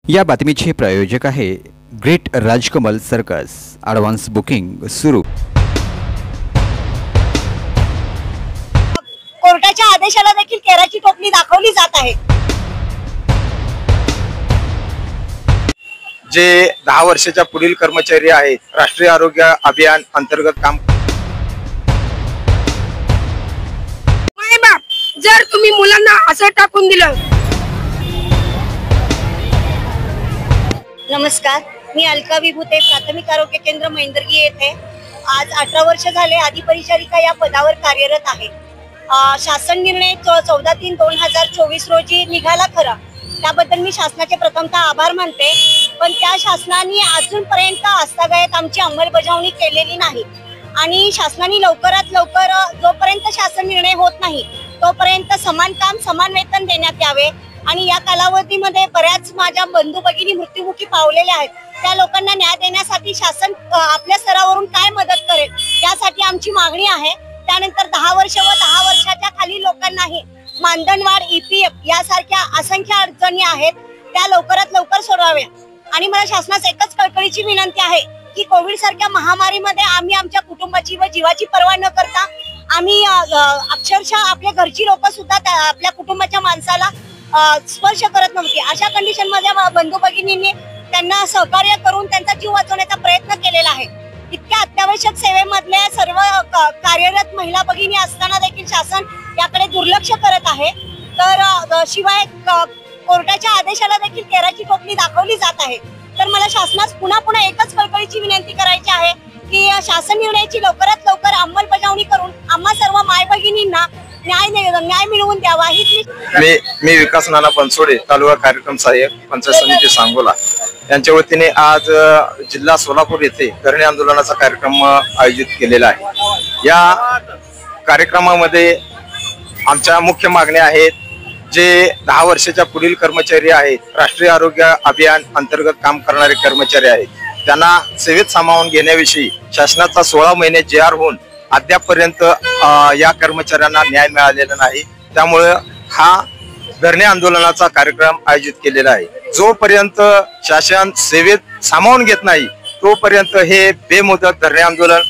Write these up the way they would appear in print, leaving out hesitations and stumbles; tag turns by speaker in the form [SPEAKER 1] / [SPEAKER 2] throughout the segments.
[SPEAKER 1] या बातमीचे प्रायोजक आहे great Rajkamal circus. Advance booking सुरू।
[SPEAKER 2] कोर्टाच्या आदेशाला देखील केराची टोपली दाखवली जात आहे।
[SPEAKER 3] जे 10 वर्षाच्या पुढील कर्मचारी आहेत राष्ट्रीय आरोग्य अभियान अंतर्गत काम।
[SPEAKER 4] माय बाप, जर तुम्ही मुलांना असं टाकून दिलं।
[SPEAKER 2] नमस्कार, मी अलका विभूते, प्राथमिक आरोग्य केंद्र महेंद्रगी येथे आज 18 वर्ष झाले अधिपरिचारिका या पदावर कार्यरत आहे। शासन निर्णय 14/3/2024 रोजी निघाला खरा, त्याबद्दल मी शासनाचे प्रथमतः आभार मानते। पण त्या शासनाने अजूनपर्यंत आजतागायत आमची अंमलबजावणी केलेली नाही आणि शासनाने लवकरात लवकर जोपर्यंत शासन निर्णय होत नाही तोपर्यंत समान काम समान वेतन देण्यात यावे। आणि या कालावधीमध्ये बऱ्याच माझ्या बंधू भगिनी मृत्युमुखी पावलेल्या आहेत, त्या लोकांना न्याय देण्यासाठी शासन आपल्या स्तरावरून काय मदत करेल यासाठी आमची मागणी आहे। त्यानंतर 10 वर्ष व 10 वर्षाच्या खाली लोकांनाही मानधनवाढ, EPF यासारख्या असंख्य अडचणी आहेत, त्या लवकरात लवकर सोडवाव्या। आणि मला शासनास एकच कळकळीची विनंती आहे की कोविड सारख्या महामारीमध्ये आम्ही आमच्या कुटुंबाची व जीवाची पर्वा न करता आम्ही अक्षरशः आपल्या घरची लोक सुद्धा आपल्या कुटुंबाच्या माणसाला स्पर्श करत नव्हती। अशा कंडिशन मध्ये बंधू भगिनींनी त्यांना सहकार्य करून त्यांचा जीव वाचवण्याचा प्रयत्न केलेला आहे। इतक्या अत्यावश्यक सेवेमधल्या सर्व कार्यरत महिला भगिनी असताना देखील शासन याकडे दुर्लक्ष करत आहे। तर शिवाय कोर्टाच्या आदेशाला देखील केराची टोपली दाखवली जात आहे। तर मला शासनास पुन्हा एकच कळकळीची विनंती करायची आहे की शासन निर्णयाची लवकरात लवकर अंमलबजावणी करून आम्हा सर्व माय भगिनींना न्याय मिळवून द्यावा।
[SPEAKER 3] मी विकास नाना बनसोडे, तालुका कार्यक्रम सहाय्यक, पंचायत समिती सांगोला यांच्या वतीने आज जिल्हा सोलापूर येथे धरणे आंदोलनाचा कार्यक्रम आयोजित केलेला आहे। या कार्यक्रमामध्ये आमच्या मुख्य मागण्या आहेत। जे 10 वर्षाच्या पुढील कर्मचारी आहेत राष्ट्रीय आरोग्य अभियान अंतर्गत काम करणारे कर्मचारी आहेत, त्यांना सेवेत सामावून घेण्याविषयी शासनाचा 16 महिने JR होऊन अद्यापपर्यंत या कर्मचाऱ्यांना न्याय मिळालेला नाही। त्यामुळे हा धरणे आंदोलनाचा कार्यक्रम आयोजित केलेला आहे। जोपर्यंत शासन सेवेत सामावून घेत नाही तोपर्यंत हे बेमुदत धरणे आंदोलन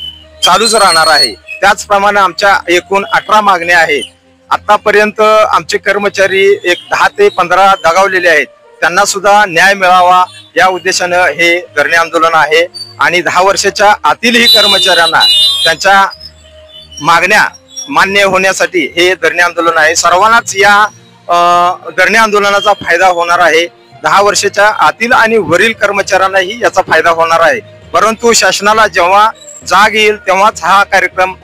[SPEAKER 3] चालूच राहणार आहे। त्याचप्रमाणे आमच्या एकूण 18 मागण्या आहेत। आतापर्यंत आमचे कर्मचारी एक 10 ते 15 दगावलेले आहेत, त्यांना सुद्धा न्याय मिळावा या उद्देशाने हे धरणे आंदोलन आहे। आणि 10 वर्षाच्या आतीलही कर्मचाऱ्यांना त्यांच्या मागण्या मान्य होण्यासाठी हे धरणे आंदोलन आहे। सर्वांनाच या धरणे आंदोलनाचा फायदा होणार आहे। 10 वर्षाच्या आतील आणि वरील कर्मचाऱ्यांनाही याचा फायदा होणार आहे। परंतु शासनाला जेव्हा जाग येईल तेव्हाच हा कार्यक्रम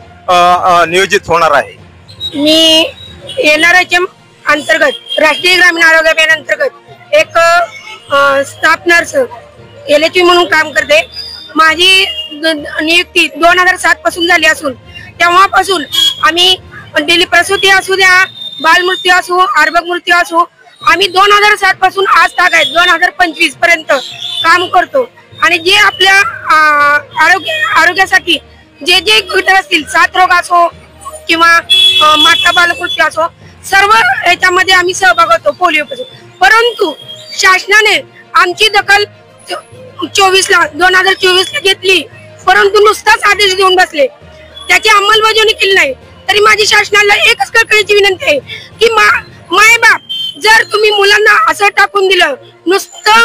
[SPEAKER 3] नियोजित होणार आहे।
[SPEAKER 4] मी NRHM अंतर्गत राष्ट्रीय ग्रामीण आरोग्य अभियान अंतर्गत एक स्टाफ नर्स LHV म्हणून काम करते। माझी नियुक्ती 2007 पासून झाली असून तेव्हापासून आम्ही दिल्ली प्रसूती असू द्या, बालमृत्यू असो, अर्भक मृत्यू असो, आम्ही 2007 पासून आज तागायत 2025 पर्यंत काम करतो। आणि जे आपल्या आरोग्यासाठी जे घटक असतील, साथरोग असो किंवा माता बालमृत्यू असो, सर्व याच्यामध्ये आम्ही सहभाग होतो पोलिओपासून। परंतु शासनाने आमची दखल 2024 ला घेतली, परंतु नुसताच आदेश देऊन बसले, त्याची अंमलबजावणी केली नाही। तरी माझी शासनाला एकच कळकळीची विनंती आहे की माय बाप, जर तुम्ही मुलांना असं टाकून दिलं, नुसतं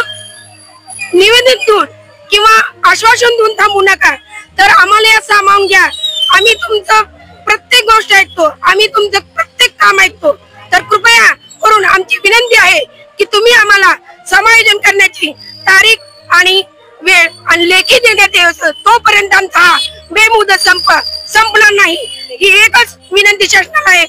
[SPEAKER 4] निवेदन देऊन किंवा आश्वासन देऊन थांबू नका, तर आम्हाला या सामावून घ्या। आम्ही तुमचं प्रत्येक गोष्ट ऐकतो, आम्ही तुमचं प्रत्येक काम ऐकतो। तर कृपया करून आमची विनंती आहे की तुम्ही आम्हाला समायोजन करण्याची तारीख आणि वेळ आणि लेखी देण्यात यावं, तोपर्यंत आमचा हा बेमुदत संपणार नाही, ही एकच विनंती शासनाला आहे।